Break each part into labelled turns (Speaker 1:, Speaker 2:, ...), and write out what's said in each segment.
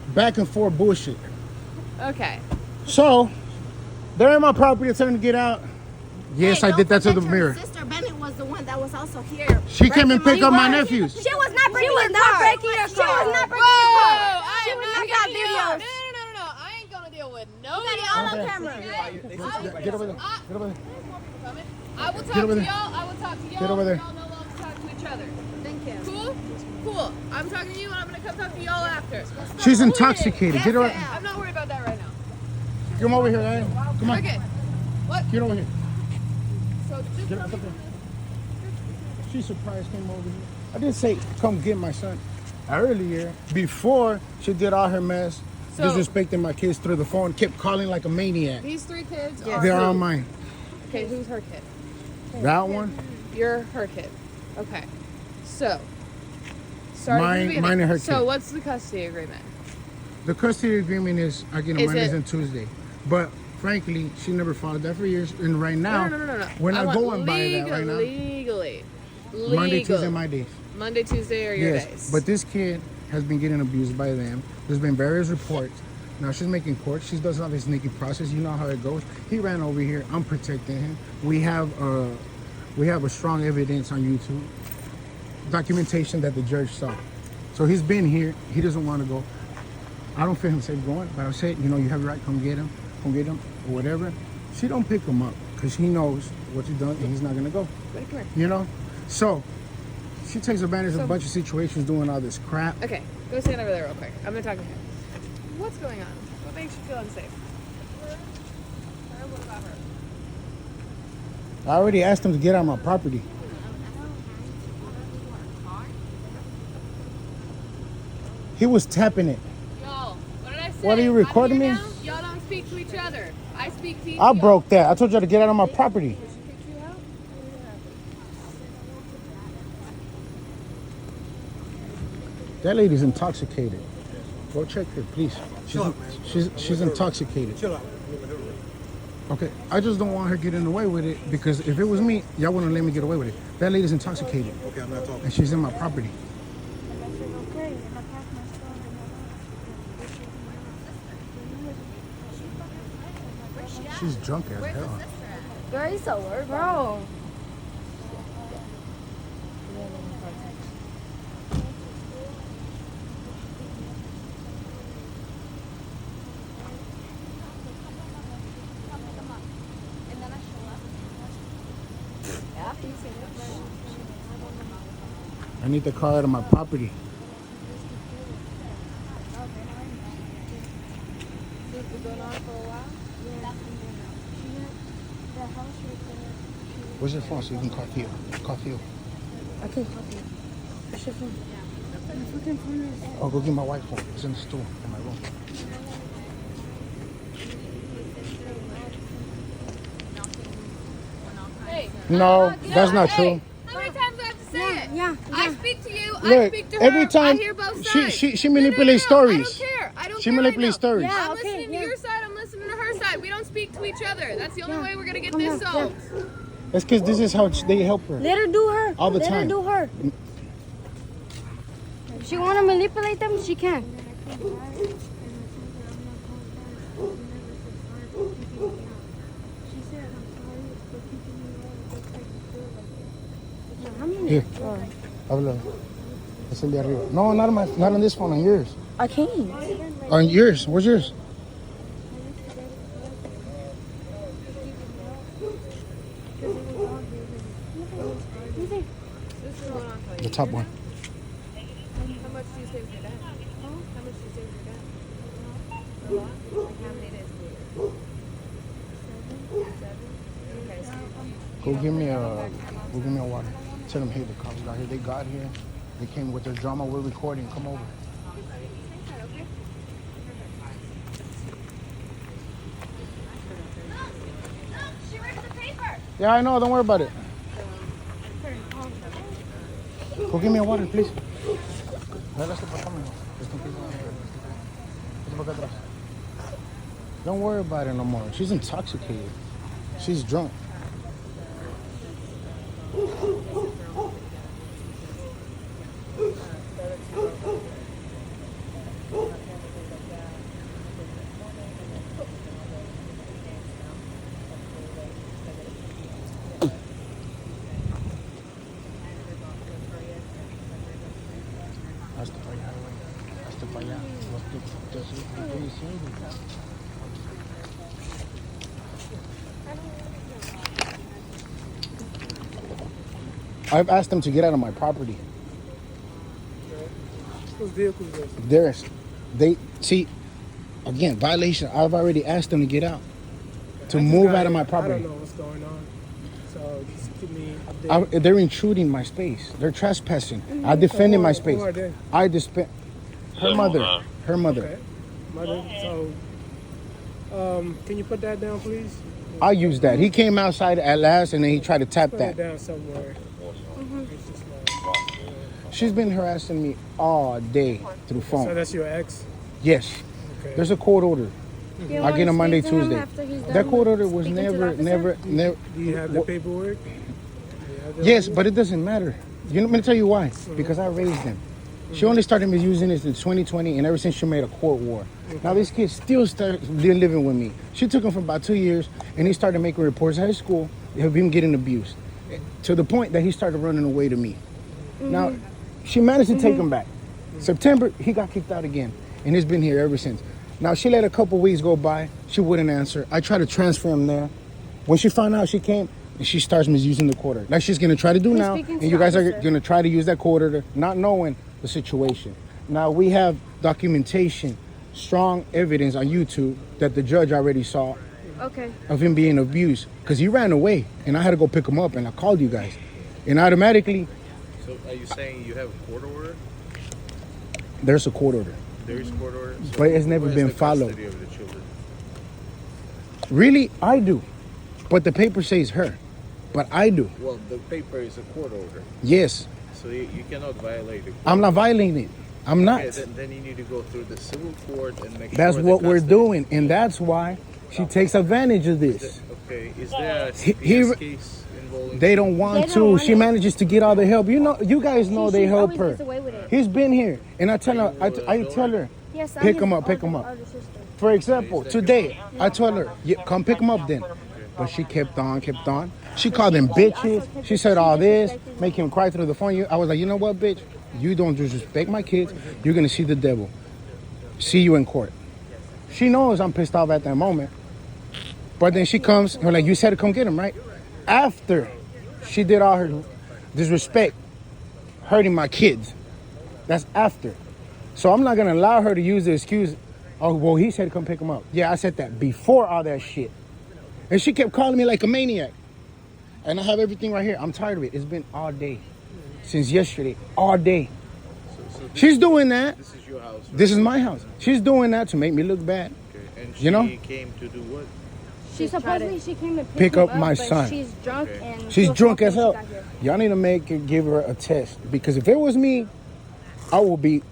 Speaker 1: back and forth bullshit.
Speaker 2: Okay.
Speaker 1: So, they're in my property telling me to get out. Yes, I did that to the mirror.
Speaker 3: Sister Bennett was the one that was also here.
Speaker 1: She came and picked up my nephews.
Speaker 3: She was not breaking your car.
Speaker 2: breaking your
Speaker 3: She
Speaker 2: car.
Speaker 3: was not breaking your car.
Speaker 2: She was not
Speaker 3: got
Speaker 2: breaking
Speaker 3: videos.
Speaker 2: No. I ain't gonna deal with no.
Speaker 3: You got it all on camera.
Speaker 1: Get over there. Get over there.
Speaker 2: I will talk
Speaker 1: Get over
Speaker 2: to
Speaker 1: there.
Speaker 2: y'all. I will talk to y'all.
Speaker 1: Get over there.
Speaker 2: Y'all no longer talk to each other.
Speaker 3: Thank you.
Speaker 2: Cool. I'm talking to you, and I'm gonna come talk to y'all after.
Speaker 1: She's intoxicated. Get her.
Speaker 2: I'm not worried about that right now.
Speaker 1: Come over here, man. Come on.
Speaker 2: Okay. What?
Speaker 1: Get over here.
Speaker 2: So just
Speaker 1: Get
Speaker 2: tell
Speaker 1: up
Speaker 2: me.
Speaker 1: there. She surprised came over here. I didn't say come get my son earlier before she did all her mess,
Speaker 2: So-
Speaker 1: disrespecting my kids through the phone, kept calling like a maniac.
Speaker 2: These 3 kids
Speaker 1: They're
Speaker 2: are.
Speaker 1: all mine.
Speaker 2: Okay, who's her kid?
Speaker 1: That one,
Speaker 2: You're her kid. Okay. So. Starting from the beginning.
Speaker 1: mine and her
Speaker 2: So
Speaker 1: kid.
Speaker 2: what's the custody agreement?
Speaker 1: The custody agreement is I get
Speaker 2: Is
Speaker 1: on Mondays
Speaker 2: it-
Speaker 1: and Tuesday. But frankly, she never followed that for years. And right now,
Speaker 2: No.
Speaker 1: we're
Speaker 2: I
Speaker 1: not
Speaker 2: want
Speaker 1: going by that right now.
Speaker 2: Legally.
Speaker 1: Monday, Tuesday, my days.
Speaker 2: Monday, Tuesday are your
Speaker 1: Yes,
Speaker 2: days.
Speaker 1: but this kid has been getting abused by them. There's been various reports. Now she's making court. She does all this sneaky process. You know how it goes. He ran over here. I'm protecting him. We have a strong evidence on YouTube, documentation that the judge saw. So he's been here. He doesn't want to go. I don't feel him safe going, but I said, you have the right. Come get him, or whatever. She don't pick him up because he knows what you've done and he's not gonna go.
Speaker 2: Ready, come here.
Speaker 1: So she takes advantage of a bunch of situations doing all this crap.
Speaker 2: Okay, go stand over there real quick. I'm gonna talk to him. What's going on? What makes you feel unsafe? What about her?
Speaker 1: I already asked him to get out of my property. He was tapping it.
Speaker 2: Y'all, what did I say?
Speaker 1: What, are you recording me?
Speaker 2: Y'all don't speak to each other. I speak to each
Speaker 1: I broke that. I told you to get out of my property. That lady's intoxicated. Go check her, please. She's intoxicated.
Speaker 4: Chill out.
Speaker 1: Okay, I just don't want her getting away with it because if it was me, y'all wouldn't let me get away with it. That lady's intoxicated
Speaker 4: Okay, I'm not talking.
Speaker 1: and she's in my property. She's drunk as hell.
Speaker 3: Girl, you so worried, bro.
Speaker 1: I need the car out of my property. Where's your phone so you can call Theo? Call Theo.
Speaker 3: I can't copy it. What's your phone? My fucking phone is...
Speaker 1: Oh, go get my wife's phone. It's in the store in my room.
Speaker 2: Hey.
Speaker 1: No, that's not
Speaker 2: Hey,
Speaker 1: true.
Speaker 2: how many times do I have to say it?
Speaker 3: Yeah.
Speaker 2: I speak to you. I
Speaker 1: Look,
Speaker 2: speak to her.
Speaker 1: every time
Speaker 2: I hear both sides.
Speaker 1: she manipulates stories.
Speaker 2: I don't care. I don't
Speaker 1: She
Speaker 2: care
Speaker 1: manipulates
Speaker 2: right now.
Speaker 1: stories.
Speaker 3: Yeah.
Speaker 2: I'm
Speaker 3: Okay,
Speaker 2: listening to
Speaker 3: yeah.
Speaker 2: your side. I'm listening to her side. We don't speak to each other. That's the only way we're gonna get
Speaker 3: Come
Speaker 2: this
Speaker 3: on,
Speaker 2: solved.
Speaker 1: That's because this is how they help her.
Speaker 3: Let her do her.
Speaker 1: All the
Speaker 3: Let
Speaker 1: time.
Speaker 3: her do her. If she want to manipulate them, she can.
Speaker 1: Here. Habla. Es el de arriba. No, not on this phone, on yours.
Speaker 3: I can't.
Speaker 1: On yours. Where's yours? The top one.
Speaker 2: How much do you stay with your dad? How much do you stay with your dad? A lot? Like how many days a week? 7? Okay, so
Speaker 1: Go give me a water. Tell them, hey, the cops got here. They got here. They came with their drama. We're recording. Come over.
Speaker 3: She ripped the paper.
Speaker 1: Yeah, I know. Don't worry about it. Go give me a water, please. Don't worry about it no more. She's intoxicated. She's drunk. allá. Te estoy diciendo. I've asked them to get out of my property.
Speaker 4: Those vehicles are.
Speaker 1: They see, again, violation. I've already asked them to get out, to
Speaker 4: I just
Speaker 1: move
Speaker 4: got
Speaker 1: out of
Speaker 4: here.
Speaker 1: my property.
Speaker 4: I don't know what's going on. So just keep me updated.
Speaker 1: They're intruding my space. They're trespassing. I defended my space.
Speaker 4: Who are they?
Speaker 1: I disp- her mother. Her mother.
Speaker 4: Okay. Mother. So, can you put that down, please?
Speaker 1: I used that. He came outside at last, and then he tried to tap
Speaker 4: Put
Speaker 1: that.
Speaker 4: it down somewhere. It's just like,
Speaker 1: She's been harassing me all day through
Speaker 4: so
Speaker 1: phone.
Speaker 4: that's your ex?
Speaker 1: Yes.
Speaker 4: Okay.
Speaker 1: There's a court order.
Speaker 3: Do you
Speaker 1: I get
Speaker 3: wanna
Speaker 1: a Monday,
Speaker 3: speak to him
Speaker 1: Tuesday.
Speaker 3: after he's
Speaker 1: That
Speaker 3: done
Speaker 1: court order was
Speaker 3: speaking to the
Speaker 1: never.
Speaker 3: officer?
Speaker 4: Do you have the paperwork?
Speaker 1: Yes, but it doesn't matter. You know, I'm gonna tell you why. Because I raised them. She only started misusing this in 2020, and ever since she made a court war. Now these kids still been living with me. She took him for about 2 years, and he started making reports at his school of him getting abused, to the point that he started running away to me. Now, she managed to take him back. September, he got kicked out again, and he's been here ever since. Now, she let a couple weeks go by. She wouldn't answer. I tried to transfer him there. When she found out, she came, and she starts misusing the court order. Like she's going to try to do
Speaker 3: Who's
Speaker 1: now,
Speaker 3: speaking to
Speaker 1: and you
Speaker 3: the
Speaker 1: guys are
Speaker 3: officer?
Speaker 1: going to try to use that court order, not knowing the situation. Now, we have documentation, strong evidence on YouTube that the judge already saw
Speaker 3: Okay.
Speaker 1: of him being abused, because he ran away, and I had to go pick him up, and I called you guys. And automatically,
Speaker 5: So are you saying you have a court order?
Speaker 1: there's a court order.
Speaker 5: There is court order? So
Speaker 1: But it's never
Speaker 5: who has
Speaker 1: been
Speaker 5: the
Speaker 1: followed.
Speaker 5: custody of the children?
Speaker 1: Really, I do. But the paper says her. But I do.
Speaker 5: Well, the paper is a court order,
Speaker 1: Yes.
Speaker 5: so you cannot violate it.
Speaker 1: I'm not violating it. I'm not.
Speaker 5: Okay, then you need to go through the civil court and make
Speaker 1: That's
Speaker 5: sure
Speaker 1: what
Speaker 5: the
Speaker 1: we're
Speaker 5: custody-
Speaker 1: doing. And that's why she takes advantage of this.
Speaker 5: Okay, is there a
Speaker 1: He-
Speaker 5: CPS case involving?
Speaker 1: They don't want
Speaker 3: They
Speaker 1: to.
Speaker 3: don't want
Speaker 1: She
Speaker 3: it.
Speaker 1: manages to get all the help. You guys know they
Speaker 3: She
Speaker 1: help
Speaker 3: always
Speaker 1: her.
Speaker 3: gets away with it.
Speaker 1: He's been here. And I tell her, I tell her,
Speaker 3: Yes, I'm
Speaker 1: pick
Speaker 3: his
Speaker 1: him up, pick
Speaker 3: older-
Speaker 1: him up.
Speaker 3: older sister.
Speaker 1: For example, today, I told her, yeah, come pick him up then. But she kept on. She called them bitches. She said all this, make him cry through the phone. I was like, you know what, bitch? You don't disrespect my kids. You're going to see the devil. See you in court. She knows I'm pissed off at that moment. But then she comes, and like, you said to come get him, right? After she did all her disrespect, hurting my kids. That's after. So I'm not going to allow her to use the excuse, oh, well, he said to come pick him up. Yeah, I said that before all that shit. And she kept calling me like a maniac. And I have everything right here. I'm tired of it. It's been all day. Since yesterday. All day.
Speaker 5: So this,
Speaker 1: She's doing that.
Speaker 5: This is your house. Right?
Speaker 1: This is my house. She's doing that to make me look bad.
Speaker 5: Okay. And she
Speaker 1: You know?
Speaker 5: came to do what?
Speaker 3: She supposedly she came to
Speaker 1: Pick
Speaker 3: him
Speaker 1: up my
Speaker 3: but
Speaker 1: son.
Speaker 3: She's drunk
Speaker 5: Okay.
Speaker 3: and
Speaker 1: She's
Speaker 3: she was
Speaker 1: drunk
Speaker 3: fucked
Speaker 1: as
Speaker 3: when
Speaker 1: hell.
Speaker 3: she got here.
Speaker 1: Y'all need to give her a test. Because if it was me, I will be,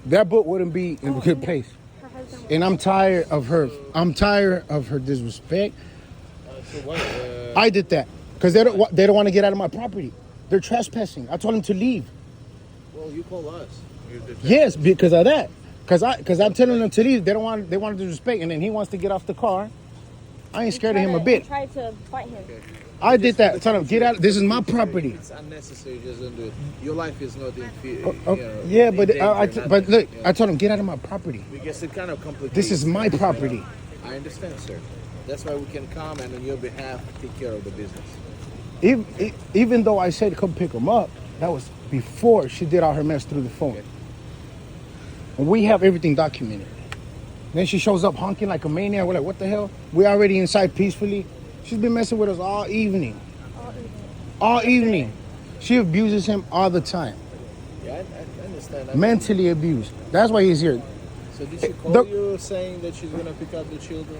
Speaker 1: that book wouldn't be in a good place.
Speaker 3: Her husband
Speaker 1: And I'm tired of her. I'm tired of her disrespect.
Speaker 5: So what?
Speaker 1: I did that. Because they don't want to get out of my property. They're trespassing. I told them to leave.
Speaker 5: Well, you call us. You're the
Speaker 1: Yes, because of that. Because I'm telling them to leave. They want to disrespect. And then he wants to get off the car. I ain't scared of him a bit.
Speaker 3: Tried to fight him.
Speaker 5: Okay.
Speaker 1: I did that. I told him, get out. This is my property.
Speaker 5: It's unnecessary. Just don't do it. Your life is not in fear.
Speaker 1: Yeah, but
Speaker 5: danger,
Speaker 1: but look,
Speaker 5: nothing.
Speaker 1: I told him, get out of my proproperty.
Speaker 5: Because it kind of complicates.
Speaker 1: This is my property.
Speaker 5: I understand, sir. That's why we can come and on your behalf take care of the business.
Speaker 1: Even though I said come pick him up, that was before she did all her mess through the phone.
Speaker 5: Okay.
Speaker 1: And we have everything documented. Then she shows up honking like a maniac. We're like, what the hell? We're already inside peacefully. She's been messing with us all evening. All evening. She abuses him all the time.
Speaker 5: Yeah, I understand. I mean,
Speaker 1: Mentally abused. That's why he's here.
Speaker 5: so did she call
Speaker 1: The-
Speaker 5: you saying that she's gonna pick up the children?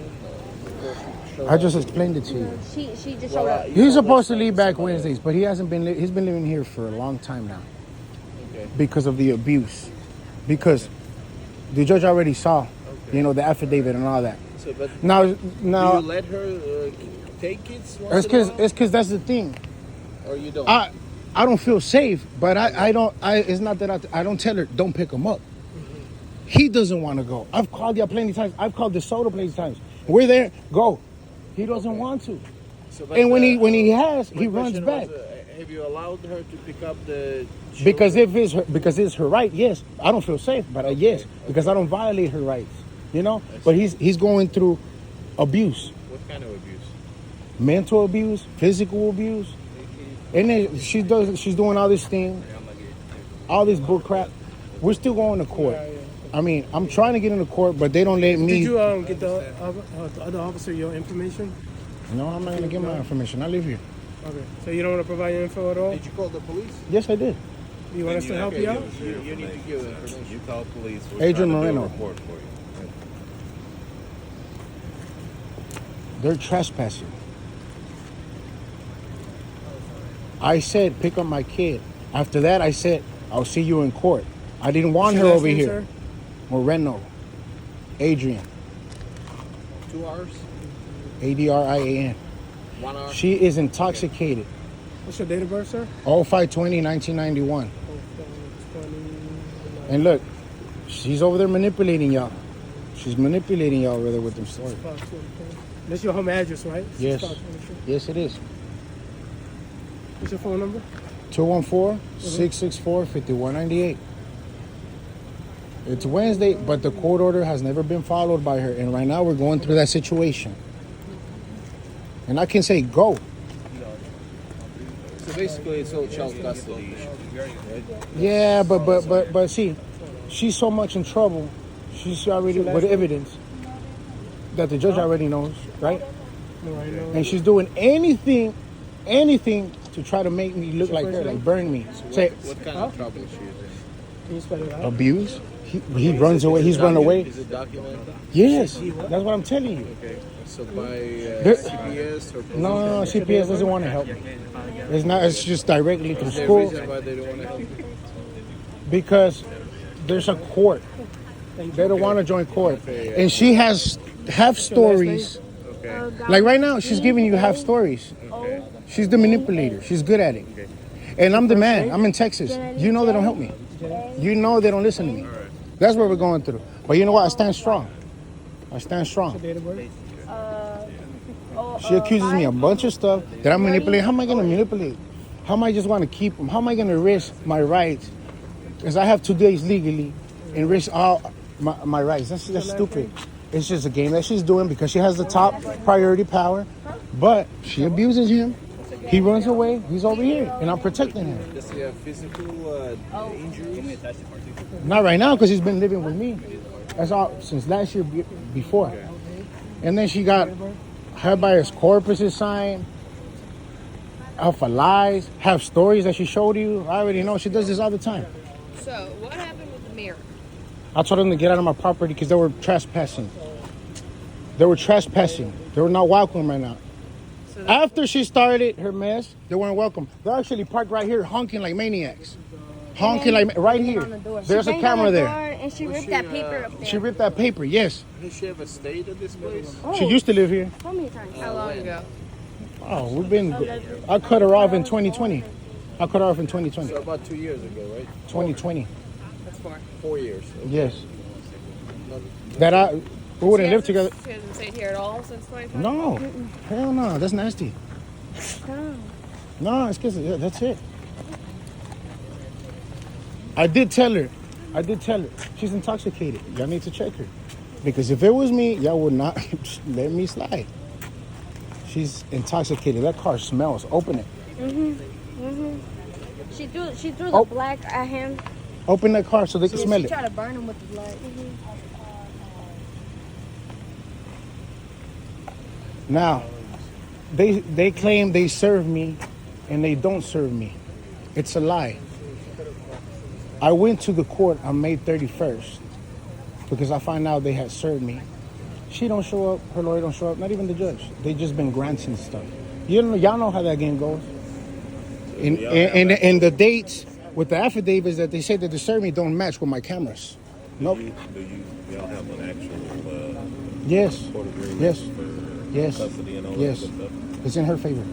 Speaker 5: Before she showed
Speaker 1: I just
Speaker 5: up?
Speaker 1: explained it to you.
Speaker 3: She just
Speaker 5: Well,
Speaker 3: showed up.
Speaker 5: you
Speaker 1: He's
Speaker 5: know,
Speaker 1: supposed to
Speaker 5: that's
Speaker 1: leave back
Speaker 5: somebody-
Speaker 1: Wednesdays, but he hasn't been. He's been living here for a long time now
Speaker 5: Okay.
Speaker 1: because of the abuse. Because the judge already saw, the affidavit and all that.
Speaker 5: So, but
Speaker 1: Now,
Speaker 5: do you let her take kids once in a while?
Speaker 1: it's because that's the thing.
Speaker 5: Or you don't?
Speaker 1: I don't feel safe, but I don't. It's not that I don't tell her don't pick him up. He doesn't want to go. I've called y'all plenty of times. I've called DeSoto plenty of times. We're there. Go. He doesn't want to.
Speaker 5: So, but,
Speaker 1: And when he has,
Speaker 5: my
Speaker 1: he runs
Speaker 5: question
Speaker 1: back.
Speaker 5: was, have you allowed her to pick up the
Speaker 1: Because if it's her right, yes, I don't feel safe, but yes, because I don't violate her rights, you know. But he's going through abuse,
Speaker 5: What kind of abuse?
Speaker 1: mental abuse, physical abuse, and then she's doing all this thing, all this bull crap. We're still going to court. I mean, I'm trying to get into court, but they don't let me.
Speaker 4: Did you get the other officer your information?
Speaker 1: No, I'm not gonna give my information. I live here.
Speaker 4: Okay. So you don't want to provide your info at all?
Speaker 5: Did you call the police?
Speaker 1: Yes, I did.
Speaker 4: Do you want us to help you out?
Speaker 5: You need to give the information.
Speaker 6: You call police. We're
Speaker 1: Adrian
Speaker 6: trying to do a
Speaker 1: Moreno.
Speaker 6: report for you.
Speaker 1: They're trespassing. I said, pick up my kid. After that, I said, I'll see you in court. I didn't want
Speaker 4: What's
Speaker 1: her
Speaker 4: your last
Speaker 1: over
Speaker 4: name,
Speaker 1: here.
Speaker 4: sir?
Speaker 1: Moreno. Adrian.
Speaker 5: 2 hours?
Speaker 1: Adrian.
Speaker 5: 1 hour?
Speaker 1: She is intoxicated.
Speaker 4: What's your date of birth, sir?
Speaker 1: 05/20/1991. And look, she's over there manipulating y'all. She's manipulating y'all over there with them stories.
Speaker 4: That's your home address, right?
Speaker 1: Yes.
Speaker 4: 6523.
Speaker 1: Yes, it is.
Speaker 4: What's your phone number?
Speaker 1: 214-664-5198. It's Wednesday, but the court order has never been followed by her. And right now we're going through that situation. And I can say, go.
Speaker 5: So basically, it's all child custody issue, right?
Speaker 1: Yeah, but see, she's so much in trouble. She's already with evidence that the judge already knows, right? And she's doing anything to try to make me look like her, like burn me. Say
Speaker 5: What kind of trouble is she in?
Speaker 4: Can you spell it out?
Speaker 1: abuse. He runs away. He's run away.
Speaker 5: Is it documented?
Speaker 1: Yes, that's what I'm telling you.
Speaker 5: Okay. So by
Speaker 1: There-
Speaker 5: CPS or police?
Speaker 1: No, CPS doesn't want to help me. It's not. It's just directly through
Speaker 5: Is there a
Speaker 1: school
Speaker 5: reason why they don't want to help you?
Speaker 1: because there's a court. They don't want to join court, and she has half stories.
Speaker 5: Okay.
Speaker 1: Like right now, she's giving you half stories.
Speaker 5: Okay.
Speaker 1: She's the manipulator. She's good at it. And I'm the man. I'm in Texas. You know they don't help me. You know they don't listen to me. That's what we're going through. But you know what? I stand strong. I stand strong.
Speaker 4: Date of birth?
Speaker 1: She accuses me of a bunch of stuff that I'm manipulating. How am I going to manipulate? How am I just want to keep them? How am I going to risk my rights? Because I have 2 days legally and risk all my rights. That's stupid. It's just a game that she's doing because she has the top priority power. But she abuses him. He runs away. He's over here. And I'm protecting him.
Speaker 5: Does he have physical injuries?
Speaker 1: Not right now because he's been living with me. That's all since last year before. And then she got habeas corpus signed, alpha lies, have stories that she showed you. I already know she does this all the time.
Speaker 2: So, what happened with the mirror?
Speaker 1: I told them to get out of my property because they were trespassing. They were trespassing. They were not welcome right now.
Speaker 2: So
Speaker 1: After she started her mess, they weren't welcome. They're actually parked right here honking like maniacs. Honking like right here. There's a camera there.
Speaker 3: And she ripped that paper up there.
Speaker 1: She ripped that paper, yes.
Speaker 5: Does she ever stayed at this place?
Speaker 1: She used to live here.
Speaker 3: So many times.
Speaker 2: how long ago?
Speaker 1: Oh, I cut her off in 2020. I cut her off in 2020.
Speaker 5: So about 2 years ago, right?
Speaker 1: 2020.
Speaker 2: That's 4.
Speaker 5: 4 years. Okay.
Speaker 1: Yes.
Speaker 5: Not-
Speaker 1: We wouldn't live together.
Speaker 2: She hasn't stayed here at all since 2020?
Speaker 1: No. Hell no. That's nasty. No, it's because that's it. I did tell her. She's intoxicated. Y'all need to check her. Because if it was me, y'all would not let me slide. She's intoxicated. That car smells. Open it.
Speaker 3: She threw
Speaker 1: Oh.
Speaker 3: the black at him.
Speaker 1: Open that car so they can smell
Speaker 3: She
Speaker 1: it.
Speaker 3: tried to burn him with the blood.
Speaker 1: Now, they claim they serve me and they don't serve me. It's a lie. I went to the court on May 31st because I found out they had served me. She don't show up, her lawyer don't show up, not even the judge. They just been granting stuff. Y'all know how that game goes. And the dates with the affidavits that they say that they served me don't match with my cameras. Nope.
Speaker 6: Do y'all have an actual
Speaker 1: Yes.
Speaker 6: court agreement
Speaker 1: Yes.
Speaker 6: for
Speaker 1: Yes.
Speaker 6: custody and all
Speaker 1: Yes.
Speaker 6: that good stuff?
Speaker 1: It's in her favor.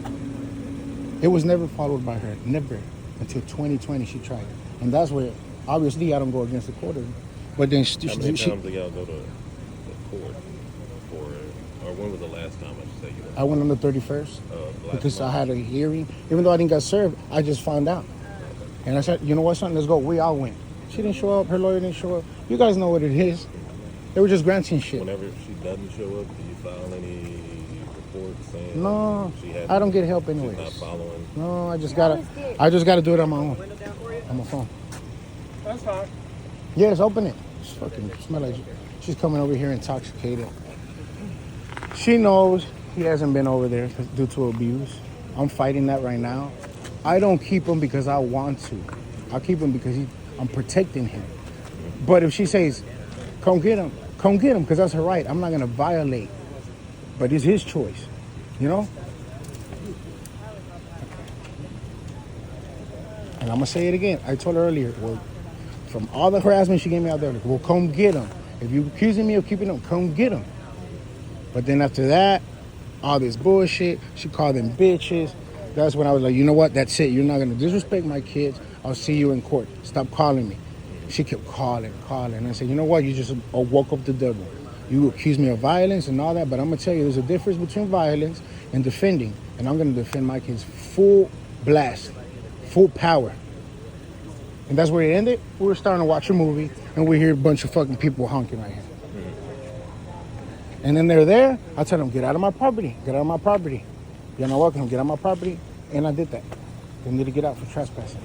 Speaker 1: It was never followed by her. Never. Until 2020 she tried. And that's where, obviously, I don't go against the court. But then
Speaker 6: How many times do y'all go to court for, or when was the last time I should say you went?
Speaker 1: I went on the 31st
Speaker 6: Last
Speaker 1: because I
Speaker 6: month?
Speaker 1: had a hearing. Even though I didn't get served, I just found out. And I said, you know what, son? Let's go. We all went. She didn't show up. Her lawyer didn't show up. You guys know what it is. They were just granting shit.
Speaker 6: Whenever she doesn't show up, do you file any reports saying
Speaker 1: No,
Speaker 6: she has
Speaker 1: I don't get help
Speaker 6: she's
Speaker 1: anyways.
Speaker 6: not following?
Speaker 1: No, I just gotta do it on my own. On my phone.
Speaker 4: That's hot.
Speaker 1: Yes, open it. It's fucking smell like she's coming over here intoxicated. She knows he hasn't been over there due to abuse. I'm fighting that right now. I don't keep him because I want to. I keep him because I'm protecting him. But if she says, come get him, because that's her right. I'm not gonna violate. But it's his choice, you know? And I'm gonna say it again. I told her earlier, well, from all the harassment she gave me out there, like, well, come get him. If you're accusing me of keeping him, come get him. But then after that, all this bullshit, she called them bitches. That's when I was like, you know what? That's it. You're not gonna disrespect my kids. I'll see you in court. Stop calling me. She kept calling. And I said, you know what? You just woke up the devil. You accuse me of violence and all that, but I'm gonna tell you, there's a difference between violence and defending. And I'm gonna defend my kids full blast, full power. And that's where it ended. We were starting to watch a movie, and we hear a bunch of fucking people honking right here. And then they're there. I tell them, get out of my property. Get out of my property. You're not welcome. Get out of my property. And I did that. They need to get out for trespassing.